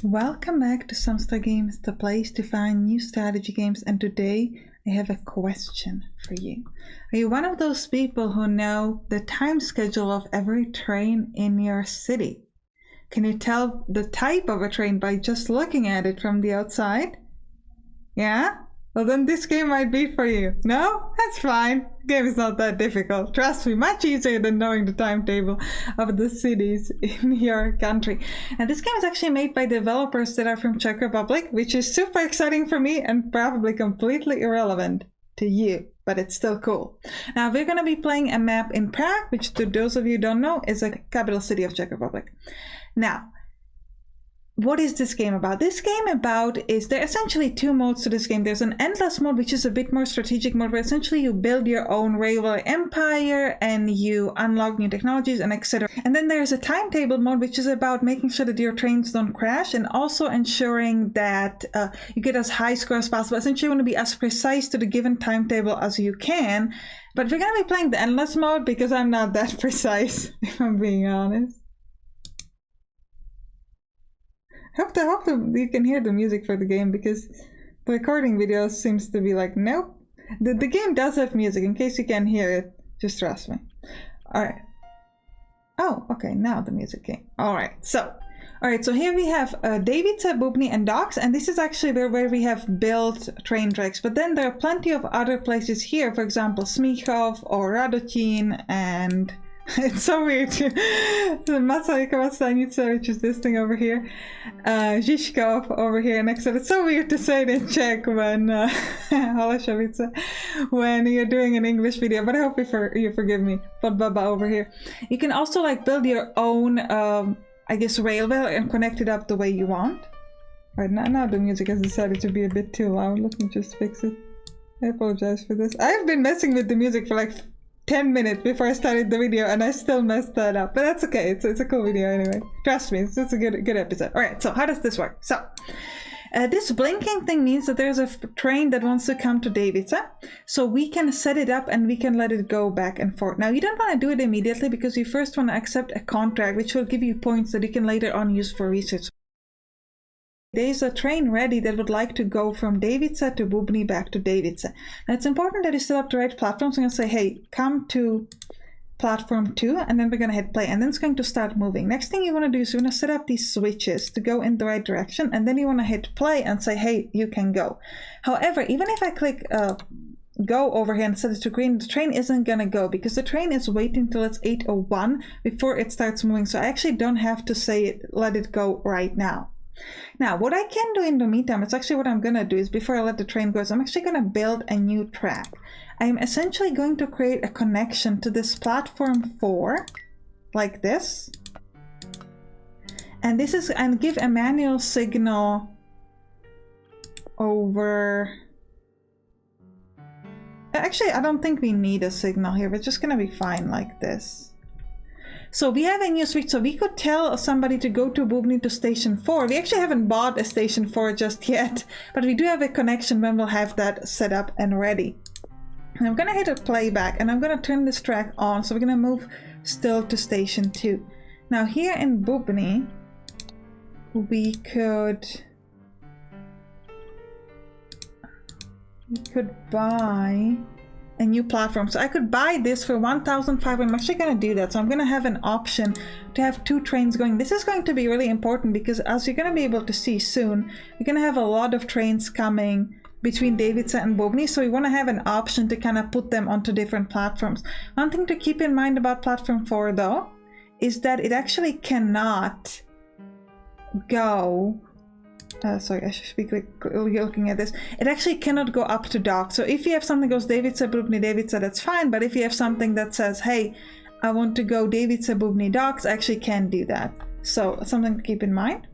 Welcome back to Sampstra Games, the place to find new strategy games, and today I have a question for you. Are you one of those people who know the time schedule of every train in your city? Can you tell the type of a train by just looking at it from the outside? Yeah? Well, then this game might be for you. No? That's fine. The game is not that difficult. Trust me, much easier than knowing the timetable of the cities in your country. And this game is actually made by developers that are from Czech Republic, which is super exciting for me and probably completely irrelevant to you, but it's still cool. Now, we're going to be playing a map in Prague, which to those of you who don't know, is a capital city of Czech Republic. Now, what is this game about? This game is there are essentially two modes to this game. There's an endless mode, which is a bit more strategic mode, where essentially you build your own railway empire and you unlock new technologies and etc. And then there's a timetable mode, which is about making sure that your trains don't crash and also ensuring that you get as high score as possible. Essentially, you want to be as precise to the given timetable as you can. But we're going to be playing the endless mode because I'm not that precise, if I'm being honest. I hope you can hear the music for the game, because the recording video seems to be like, nope. The game does have music, in case you can't hear it, just trust me. Alright. Oh, okay, now the music came. Alright, so here we have Davice, Bubny, and Docks, and this is actually where we have built train tracks, but then there are plenty of other places here, for example, Smíchov or Radotín, and it's so weird. Masarykovo Stanice, which is this thing over here. Žižkov over here next to it. It's so weird to say it in Czech when Holešovice, when you're doing an English video, but I hope you forgive me. Podbaba over here. You can also like build your own, I guess, railway and connect it up the way you want. Right now the music has decided to be a bit too loud. Let me just fix it. I apologize for this. I've been messing with the music for like 10 minutes before I started the video and I still messed that up, but that's okay. It's a cool video anyway. Trust me, it's a good episode. All right, so how does this work? So this blinking thing means that there's a train that wants to come to Davice, so we can set it up and we can let it go back and forth. Now, you don't want to do it immediately because you first want to accept a contract, which will give you points that you can later on use for research. There's a train ready that would like to go from Davice to Bubny back to Davice. Now it's important that you set up the right platform. So I'm going to say, hey, come to platform 2, and then we're going to hit play, and then it's going to start moving. Next thing you want to do is you want to set up these switches to go in the right direction, and then you want to hit play and say, hey, you can go. However, even if I click go over here and set it to green, the train isn't going to go because the train is waiting till it's 8:01 before it starts moving. So I actually don't have to say it, let it go right now. Now, what I can do in the meantime, it's actually what I'm going to do is before I let the train go, is I'm actually going to build a new track. I'm essentially going to create a connection to this platform 4, like this. And this is, and give a manual signal over... Actually, I don't think we need a signal here. We're just going to be fine like this. So we have a new switch, so we could tell somebody to go to Bubny to station 4. We actually haven't bought a station 4 just yet, but we do have a connection when we'll have that set up and ready. And I'm gonna hit a playback and I'm gonna turn this track on, so we're gonna move still to station 2. Now here in Bubny, we could buy a new platform. So I could buy this for 1,500. I'm actually going to do that. So I'm going to have an option to have 2 trains going. This is going to be really important because, as you're going to be able to see soon, we're going to have a lot of trains coming between Davice and Bubny. So we want to have an option to kind of put them onto different platforms. One thing to keep in mind about platform 4 though, is that it actually cannot go... sorry, I should be looking at this. It actually cannot go up to Docks. So if you have something that goes Davice, Bubny, Davice, that's fine. But if you have something that says, hey, I want to go Davice, Bubny, Docks, I actually can't do that. So something to keep in mind.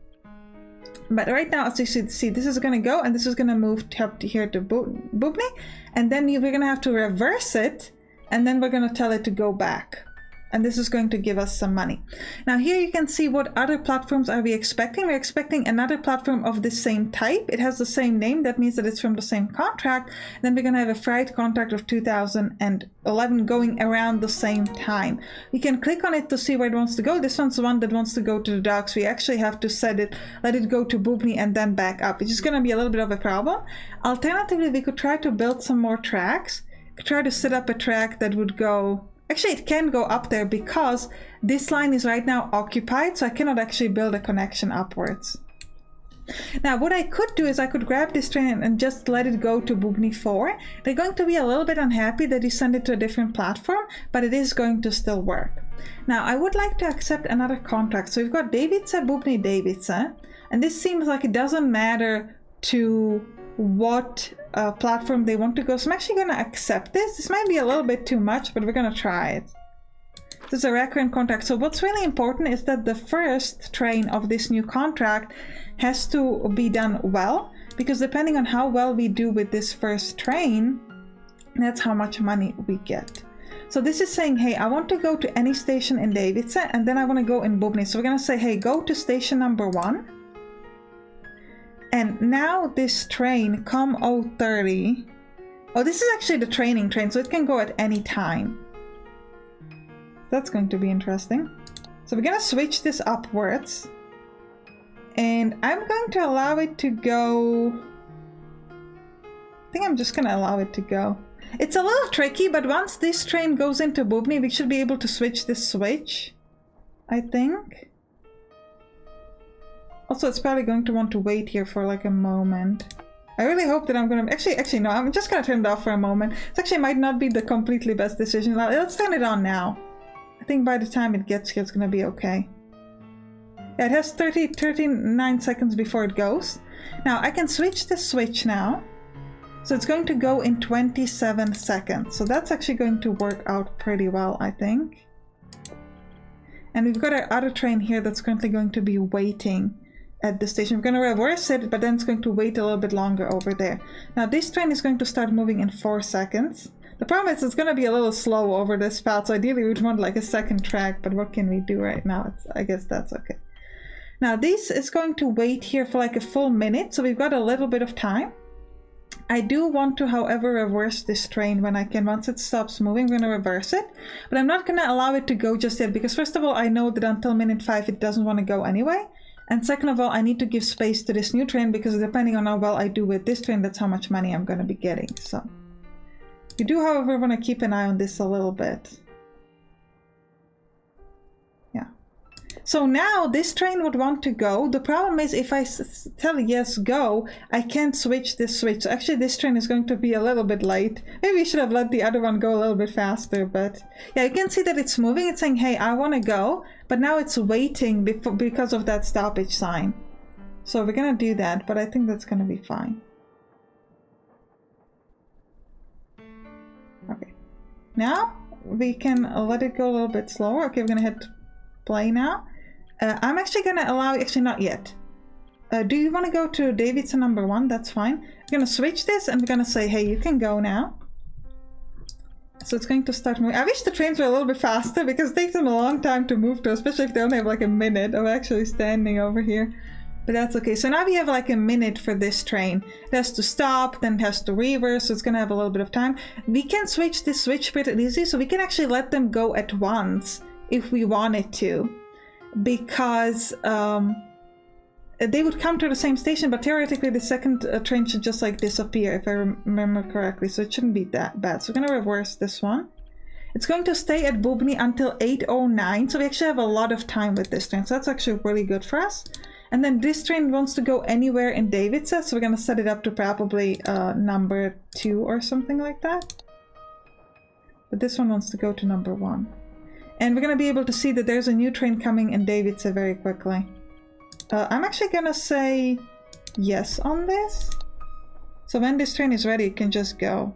But right now, as you see, this is going to go and this is going to move up to here to Bubny. And then we're going to have to reverse it. And then we're going to tell it to go back. And this is going to give us some money. Now here you can see what other platforms are we expecting. We're expecting another platform of the same type. It has the same name. That means that it's from the same contract. Then we're going to have a fried contract of 2011 going around the same time. We can click on it to see where it wants to go. This one's the one that wants to go to the docks. We actually have to set it, let it go to Bubny and then back up, which is going to be a little bit of a problem. Alternatively, we could try to build some more tracks. Try to set up a track that would go... Actually, it can go up there because this line is right now occupied, so I cannot actually build a connection upwards. Now, what I could do is I could grab this train and just let it go to Bubny 4. They're going to be a little bit unhappy that you send it to a different platform, but it is going to still work. Now, I would like to accept another contract. So we've got Davice, Bubny, Davice, and this seems like it doesn't matter to what platform they want to go. So I'm actually going to accept this. This might be a little bit too much, but we're going to try it. This is a recurrent contract. So what's really important is that the first train of this new contract has to be done well, because depending on how well we do with this first train, that's how much money we get. So this is saying, hey, I want to go to any station in Davice, and then I want to go in Bubny. So we're going to say, hey, go to station number 1. And now this train, COM 030, oh, this is actually the training train, so it can go at any time. That's going to be interesting. So we're going to switch this upwards. And I'm going to allow it to go... I think I'm just going to allow it to go. It's a little tricky, but once this train goes into Bubny, we should be able to switch this switch, I think. Also, it's probably going to want to wait here for like a moment. I really hope that I'm going to... Actually, no, I'm just going to turn it off for a moment. It actually might not be the completely best decision. Let's turn it on now. I think by the time it gets here, it's going to be okay. Yeah, it has 39 seconds before it goes. Now, I can switch the switch now. So it's going to go in 27 seconds. So that's actually going to work out pretty well, I think. And we've got our other train here that's currently going to be waiting at the station. We're going to reverse it, but then it's going to wait a little bit longer over there. Now this train is going to start moving in 4 seconds. The problem is it's going to be a little slow over this path, so ideally we would want like a second track, but what can we do right now? I guess that's okay. Now this is going to wait here for like a full minute, so we've got a little bit of time. I do want to, however, reverse this train when I can. Once it stops moving, I'm going to reverse it. But I'm not going to allow it to go just yet, because first of all, I know that until minute 5 it doesn't want to go anyway. And second of all, I need to give space to this new train, because depending on how well I do with this train, that's how much money I'm going to be getting. So you do, however, want to keep an eye on this a little bit. Yeah. So now this train would want to go. The problem is if I tell yes, go, I can't switch this switch. So actually this train is going to be a little bit late. Maybe we should have let the other one go a little bit faster, but yeah, you can see that it's moving. It's saying, hey, I want to go, but now it's waiting because of that stoppage sign. So we're going to do that, but I think that's going to be fine. Okay. Now we can let it go a little bit slower. Okay, we're going to hit play now. I'm actually going to allow, actually not yet. Do you want to go to Davice number 1? That's fine. We're going to switch this and we're going to say, hey, you can go now. So it's going to start moving. I wish the trains were a little bit faster because it takes them a long time to move to, especially if they only have like a minute of actually standing over here. But that's okay. So now we have like a minute for this train. It has to stop, then it has to reverse, so it's going to have a little bit of time. We can switch this switch pretty easy, so we can actually let them go at once if we wanted to. Because they would come to the same station, but theoretically the second train should just like disappear if I remember correctly, so it shouldn't be that bad. So we're going to reverse this one. It's going to stay at Bubny until 8:09, so we actually have a lot of time with this train, so that's actually really good for us. And then this train wants to go anywhere in Davice, so we're going to set it up to probably number 2 or something like that. But this one wants to go to number 1. And we're going to be able to see that there's a new train coming in Davice very quickly. I'm actually going to say yes on this. So when this train is ready, it can just go.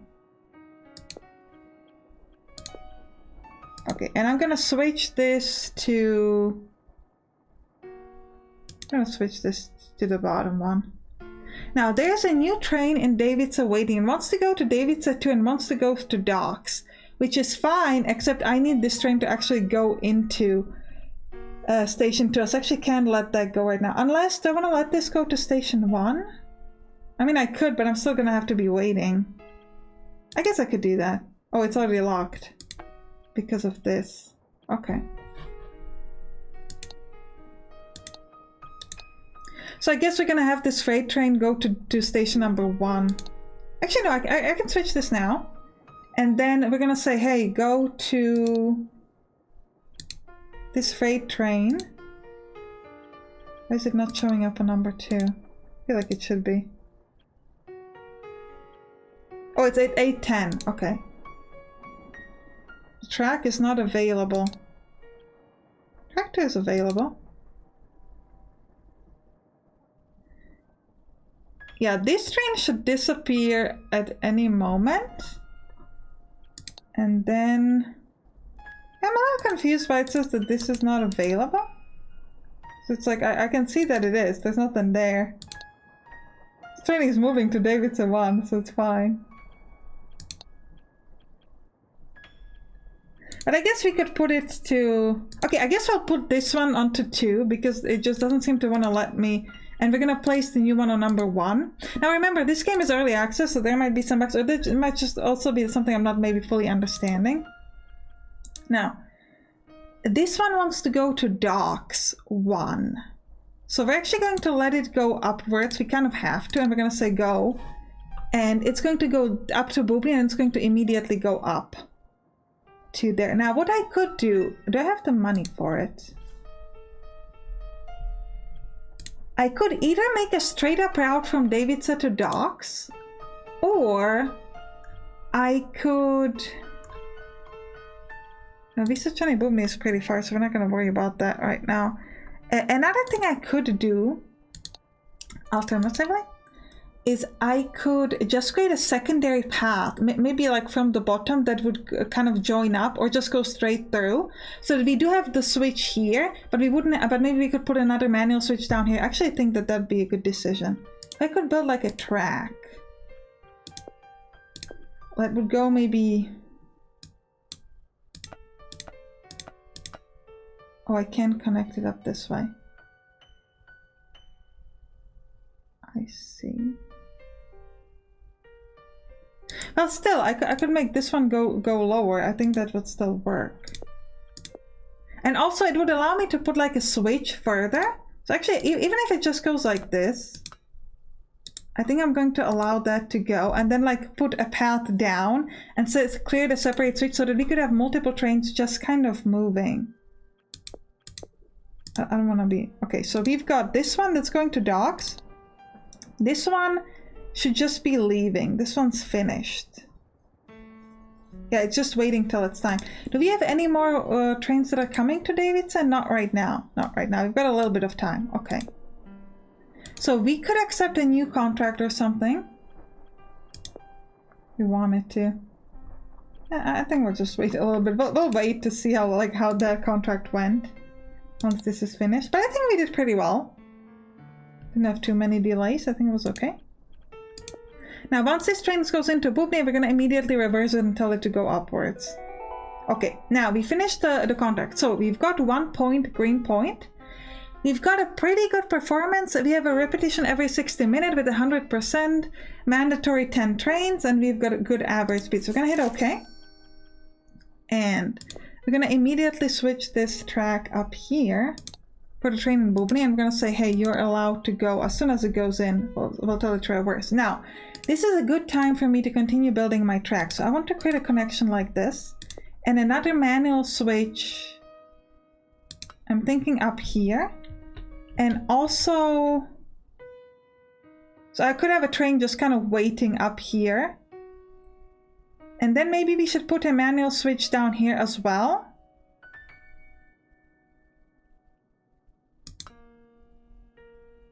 Okay, and I'm going to switch this to... I'm going to switch this to the bottom one. Now, there's a new train in Davice waiting. It wants to go to Davice 2 and wants to go to docks, which is fine, except I need this train to actually go into station 2. So I actually can't let that go right now. Unless, do I want to let this go to station 1? I mean, I could, but I'm still going to have to be waiting. I guess I could do that. Oh, it's already locked because of this. Okay. So I guess we're going to have this freight train go to station number 1. Actually, no, I can switch this now. And then we're going to say, hey, go to this freight train. Why is it not showing up on number 2? I feel like it should be. Oh, it's 810. Okay. The track is not available. Track 2 is available. Yeah, this train should disappear at any moment. And then... I'm a little confused why it says that this is not available. So it's like, I can see that it is. There's nothing there. This train is moving to Davidson 1, so it's fine. But I guess we could put it to... Okay, I guess I'll put this one onto 2 because it just doesn't seem to want to let me... And we're going to place the new one on number 1. Now remember, this game is early access, so there might be some bugs, or it might just also be something I'm not maybe fully understanding. Now, this one wants to go to docks 1. So we're actually going to let it go upwards. We kind of have to, and we're going to say go. And it's going to go up to Boobly, and it's going to immediately go up to there. Now, what I could do I have the money for it? I could either make a straight up route from Davidson to docks, or I could... Now, Visa Chani Boomni is pretty far, so we're not going to worry about that right now. Another thing I could do, alternatively, is I could just create a secondary path, maybe like from the bottom that would kind of join up, or just go straight through, so that we do have the switch here, but we wouldn't. But maybe we could put another manual switch down here. Actually, I think that that'd be a good decision. I could build like a track that would go maybe. Oh, I can't connect it up this way. I see. Well, still, I could make this one go lower. I think that would still work. And also, it would allow me to put like a switch further. So actually, even if it just goes like this, I think I'm going to allow that to go. And then like put a path down and so it's clear the separate switch so that we could have multiple trains just kind of moving. I don't want to be... Okay, so we've got this one that's going to docks. This one should just be leaving. This one's finished. Yeah, it's just waiting till it's time. Do we have any more trains that are coming to Davidson? Not right now. Not right now. We've got a little bit of time. Okay. So we could accept a new contract or something. We wanted to. I think we'll just wait a little bit. We'll wait to see how that contract went once this is finished. But I think we did pretty well. Didn't have too many delays. I think it was okay. Now, once this train goes into Boobney, we're going to immediately reverse it and tell it to go upwards. Okay, now we finished the contract. So we've got 1 point, green point. We've got a pretty good performance. We have a repetition every 60 minutes with 100%, mandatory 10 trains, and we've got a good average speed. So we're going to hit OK. And we're going to immediately switch this track up here for the train in Boobney, and we're going to say, hey, you're allowed to go as soon as it goes in. We'll tell it to reverse. Now, this is a good time for me to continue building my track. So I want to create a connection like this and another manual switch. I'm thinking up here. And also, so I could have a train just kind of waiting up here. And then maybe we should put a manual switch down here as well.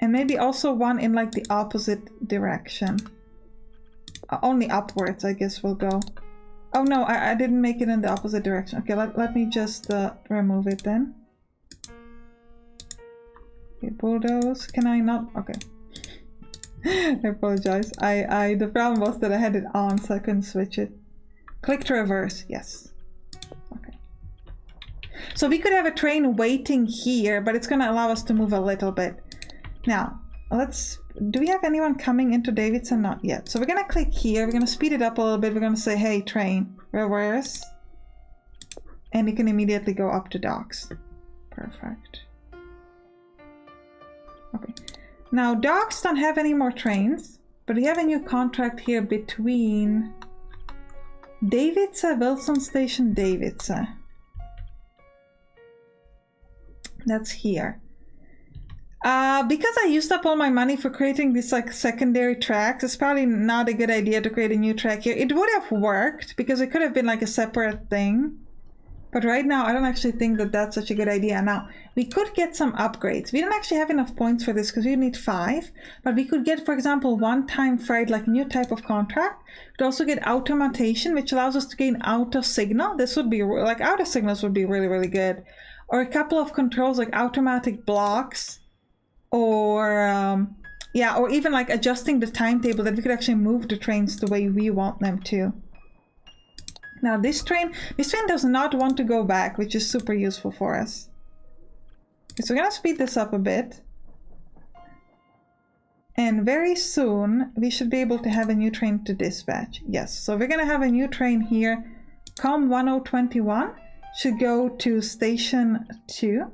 And maybe also one in like the opposite direction. Only upwards, I guess we'll go. Oh no, I didn't make it in the opposite direction. Okay, let me just remove it then. Okay, bulldoze. Can I not? Okay. I apologize. The problem was that I had it on, so I couldn't switch it. Click to reverse, yes. Okay. So we could have a train waiting here, but it's gonna allow us to move a little bit. Now, do we have anyone coming into Davidson? Not yet. So we're gonna click here, we're gonna speed it up a little bit, we're gonna say, hey, train, reverse. And you can immediately go up to docks. Perfect. Okay. Now, docks don't have any more trains, but we have a new contract here between Davidson, Wilson Station, Davidson. That's here. Because I used up all my money for creating these like secondary tracks, it's probably not a good idea to create a new track here. It would have worked because it could have been like a separate thing. But right now, I don't actually think that that's such a good idea. Now, we could get some upgrades. We don't actually have enough points for this because we need 5. But we could get, for example, one-time freight, like a new type of contract. We could also get automation, which allows us to gain auto signal. This would be, like, auto signals would be really, really good. Or a couple of controls, like automatic blocks. Or, yeah, or even, like, adjusting the timetable that we could actually move the trains the way we want them to. Now this train does not want to go back, which is super useful for us. Okay, so we're gonna speed this up a bit. And very soon, we should be able to have a new train to dispatch. Yes, so we're gonna have a new train here. COM 1021 should go to station 2.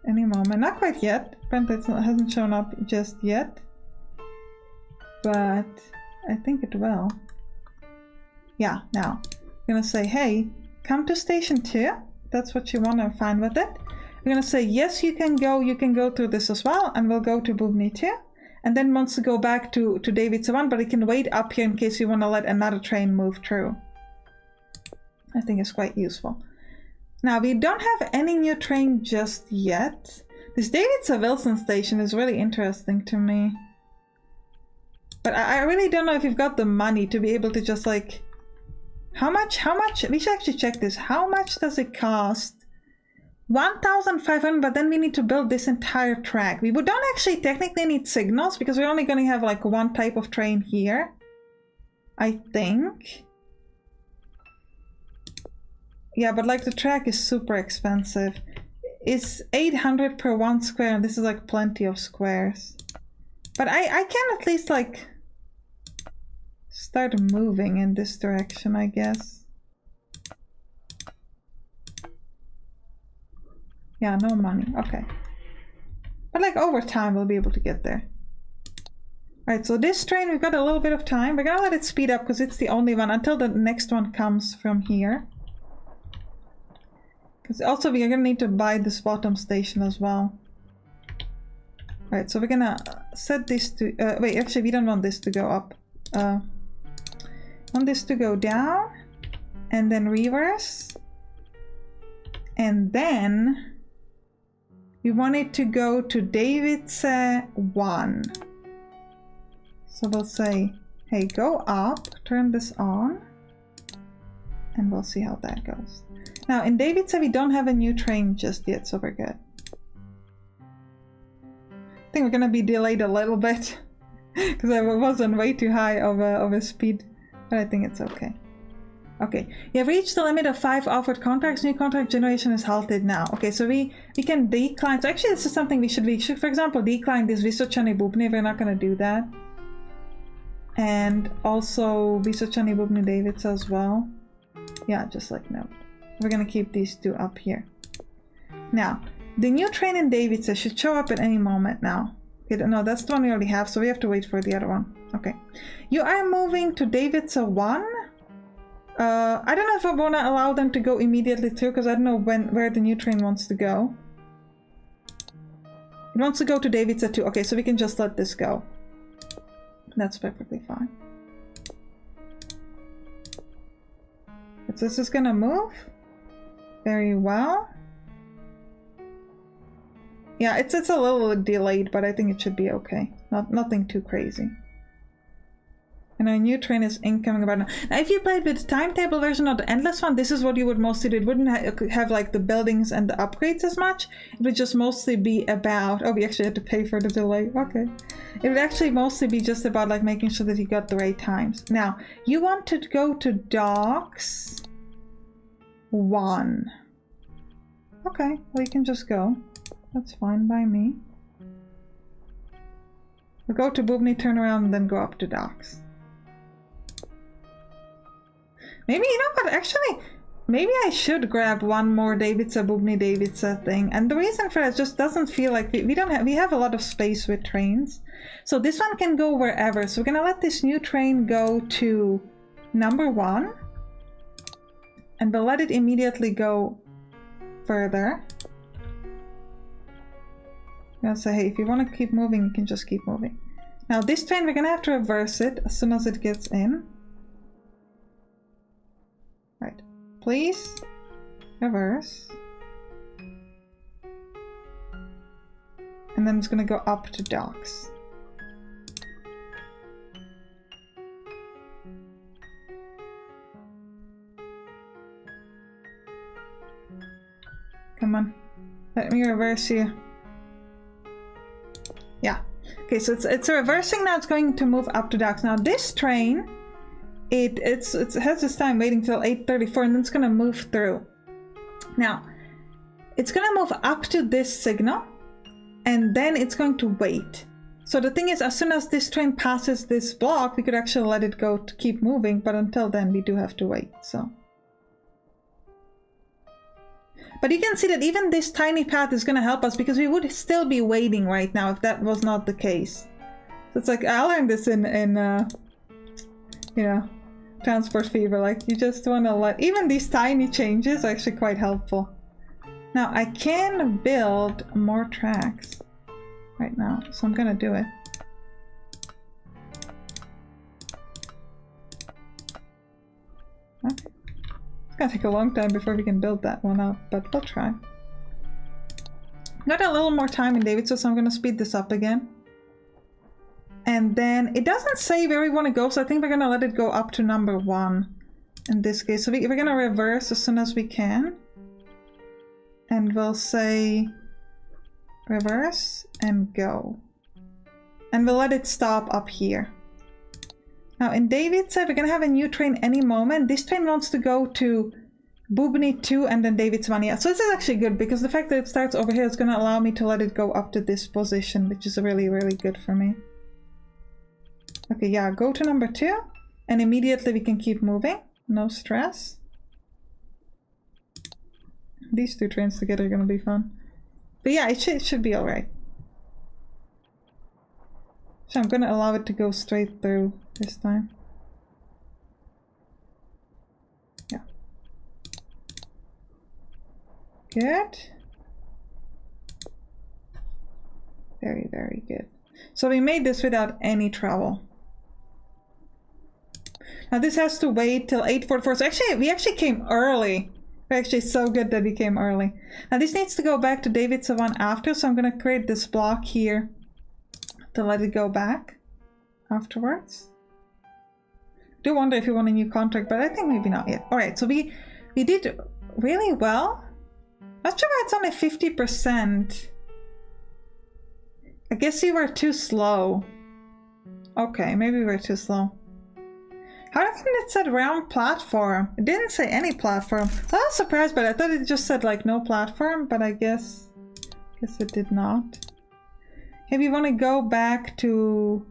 Any moment, not quite yet. Apparently it hasn't shown up just yet. But I think it will. Yeah, now I'm gonna say, hey, come to station 2. That's what you want, I'm fine with it. We're gonna say, yes, you can go through this as well, and we'll go to Bubny 2. And then wants to go back to Davidson 1, but it can wait up here in case you want to let another train move through. I think it's quite useful. Now, we don't have any new train just yet. This Davidson Wilson station is really interesting to me. But I really don't know if you've got the money to be able to just like... How much? We should actually check this. How much does it cost? 1,500, but then we need to build this entire track. We don't actually technically need signals because we're only going to have like one type of train here. I think. Yeah, but like the track is super expensive. It's 800 per 1 square, and this is like plenty of squares. But I can at least like start moving in this direction, I guess. Yeah, no money. Okay. But like over time we'll be able to get there. Alright, so this train, we've got a little bit of time. We're gonna let it speed up because it's the only one until the next one comes from here. Because also we are gonna need to buy this bottom station as well. Alright, so we're gonna set this to... wait, actually we don't want this to go up. Want this to go down. And then reverse. And then... we want it to go to Davidson 1. So we'll say, hey, go up, turn this on. And we'll see how that goes. Now in Davidson we don't have a new train just yet, so we're good. I think we're gonna be delayed a little bit because I was on way too high of a speed, but I think it's okay. Okay, you have reached the limit of 5 offered contracts. New contract generation is halted now. Okay, so we can decline. So actually this is something we should for example decline this Vysočany Bubny. We're not gonna do that. And also Vysočany Bubny Davidson as well. Yeah, just like no. We're gonna keep these two up here. Now, the new train in Davidson should show up at any moment now. Okay, no, that's the one we already have, so we have to wait for the other one. Okay. You are moving to Davidson 1. I don't know if I want to allow them to go immediately through, because I don't know where the new train wants to go. It wants to go to Davidson 2. Okay, so we can just let this go. That's perfectly fine. So this is gonna move. Very well. Yeah, it's a little delayed, but I think it should be okay. Nothing too crazy. And our new train is incoming about now. Now, if you played with the timetable version or the endless one, this is what you would mostly do. It wouldn't have like the buildings and the upgrades as much. It would just mostly be about... Oh, we actually had to pay for the delay. Okay. It would actually mostly be just about like making sure that you got the right times. Now, you want to go to docks 1. Okay, well you can just go. That's fine by me. We'll go to Bubny, turn around, and then go up to docks. Maybe, you know what, actually, maybe I should grab one more Davidsa Bubny Davidsa thing. And the reason for that just doesn't feel like we have a lot of space with trains. So this one can go wherever. So we're gonna let this new train go to number 1. And we'll let it immediately go further. I'll say, hey, if you want to keep moving, you can just keep moving. Now this train, we're gonna have to reverse it as soon as it gets in. Right, please reverse. And then it's gonna go up to docks. Come on, let me reverse you. Yeah. Okay, so it's reversing now. It's going to move up to docks. Now this train, it has this time waiting till 8:34, and then it's gonna move through. Now, it's gonna move up to this signal, and then it's going to wait. So the thing is, as soon as this train passes this block, we could actually let it go to keep moving, but until then, we do have to wait. So. But you can see that even this tiny path is going to help us because we would still be waiting right now if that was not the case. So it's like, I learned this in you know, Transport Fever. Like, you just want to let... Even these tiny changes are actually quite helpful. Now, I can build more tracks right now, so I'm going to do it. Okay. Gonna take a long time before we can build that one up, but we'll try. Got a little more time in David, so I'm gonna speed this up again. And then it doesn't say where we want to go, so I think we're gonna let it go up to number 1 in this case. So we're gonna reverse as soon as we can. And we'll say reverse and go. And we'll let it stop up here. Now in David said we're gonna have a new train any moment. This train wants to go to Bubny 2 and then David's 1. Yeah, so this is actually good because the fact that it starts over here is gonna allow me to let it go up to this position, which is really, really good for me. Okay, yeah, go to number 2 and immediately we can keep moving. No stress. These 2 trains together are gonna be fun. But yeah, it should be alright. So I'm gonna allow it to go straight through this time. Yeah. Good. Very, very good. So we made this without any trouble. Now this has to wait till 8:44. So actually, we actually came early. We're actually so good that we came early. Now this needs to go back to David's 1 after, so I'm gonna create this block here to let it go back afterwards. I do wonder if you want a new contract, but I think maybe not yet. Alright, so we did really well. Not sure why it's only 50%. I guess we were too slow. Okay, maybe we were too slow. How come it said round platform? It didn't say any platform. I was surprised by that. I thought it just said like no platform, but I guess it did not. If you want to go back to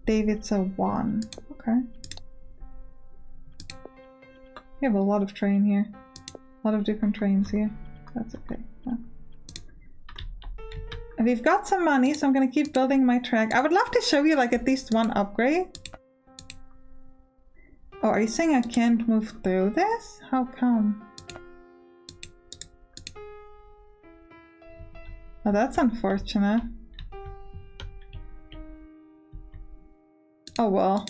David's 1. Okay. We have a lot of train here. A lot of different trains here. That's okay. Yeah. And we've got some money, so I'm gonna keep building my track. I would love to show you like at least one upgrade. Oh, are you saying I can't move through this? How come? Oh, that's unfortunate. Oh well.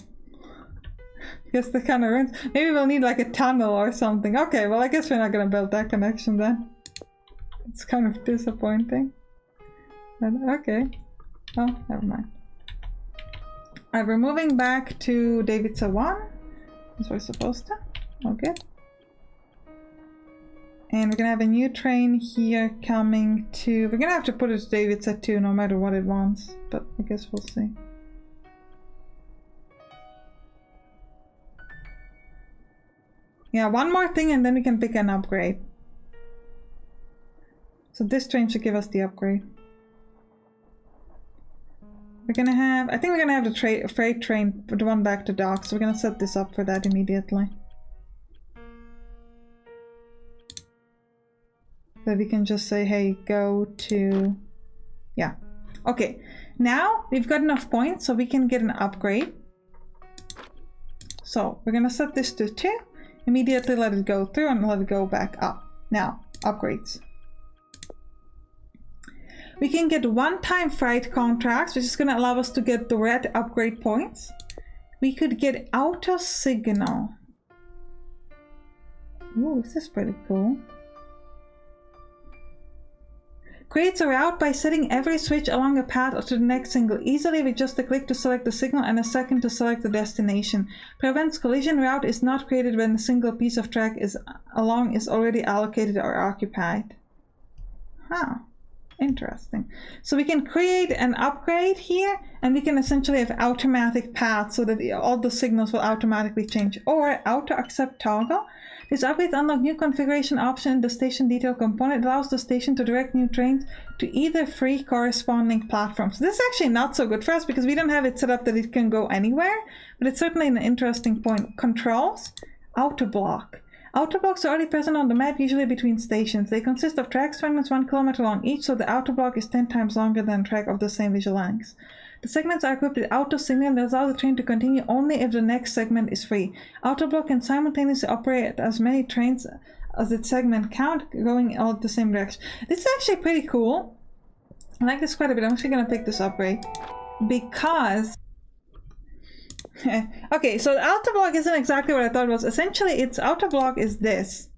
Guess the kind of ruins. Maybe we'll need like a tunnel or something. Okay, well I guess we're not gonna build that connection then. It's kind of disappointing. But okay. Oh, never mind. Alright, we're moving back to Davidsa 1. As we're supposed to. Okay. And we're gonna have a new train here coming to... We're gonna have to put it to Davidsa 2 no matter what it wants. But I guess we'll see. Yeah, one more thing and then we can pick an upgrade. So this train should give us the upgrade. We're gonna have... I think we're gonna have the freight train, the one back to dock. So we're gonna set this up for that immediately. So we can just say, hey, go to... Yeah. Okay. Now we've got enough points so we can get an upgrade. So we're gonna set this to 2. Immediately let it go through and let it go back up. Now, upgrades. We can get one-time freight contracts, which is going to allow us to get the red upgrade points. We could get auto signal. Ooh, this is pretty cool. Creates a route by setting every switch along a path to the next signal easily with just a click to select the signal and a second to select the destination. Prevents collision. Route is not created when a single piece of track is already allocated or occupied. Huh. Interesting. So we can create an upgrade here and we can essentially have automatic paths so that all the signals will automatically change. Or auto accept toggle. This upgrade unlocks new configuration option in the station detail component. It allows the station to direct new trains to either free corresponding platforms. This is actually not so good for us because we don't have it set up that it can go anywhere, but it's certainly an interesting point. Controls, auto block. Auto blocks are already present on the map, usually between stations. They consist of track segments 1 kilometer long each, so the auto block is 10 times longer than a track of the same visual length. The segments are equipped with auto signal that allows the train to continue only if the next segment is free. Auto block can simultaneously operate as many trains as its segment count, going all the same direction. This is actually pretty cool. I like this quite a bit. I'm actually going to pick this upgrade because... Okay, so the auto block isn't exactly what I thought it was. Essentially, its auto block is this.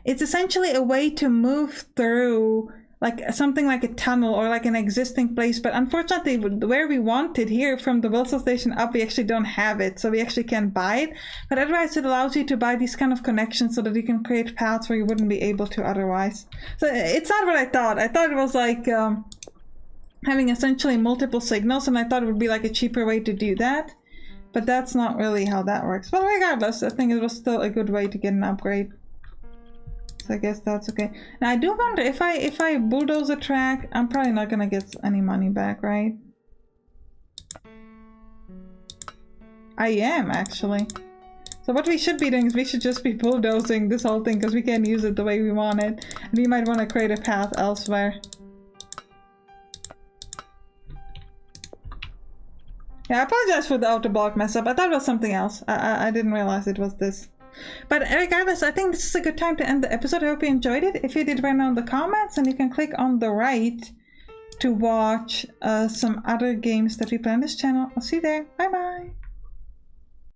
It's essentially a way to move through like something like a tunnel or like an existing place, but unfortunately where we want it here from the Wilson station up, we actually don't have it, so we actually can't buy it. But otherwise it allows you to buy these kind of connections so that you can create paths where you wouldn't be able to otherwise. So it's not what I thought. I thought it was like having essentially multiple signals, and I thought it would be like a cheaper way to do that. But that's not really how that works. But regardless, I think it was still a good way to get an upgrade. So I guess that's okay. Now I do wonder if I bulldoze a track, I'm probably not gonna get any money back, right? I am actually. So what we should be doing is we should just be bulldozing this whole thing because we can't use it the way we want it. And we might want to create a path elsewhere. Yeah, I apologize for the auto block mess up. I thought it was something else. I didn't realize it was this. But regardless, I think this is a good time to end the episode. I hope you enjoyed it. If you did, write down in the comments, and you can click on the right to watch some other games that we play on this channel. I'll see you there. Bye bye.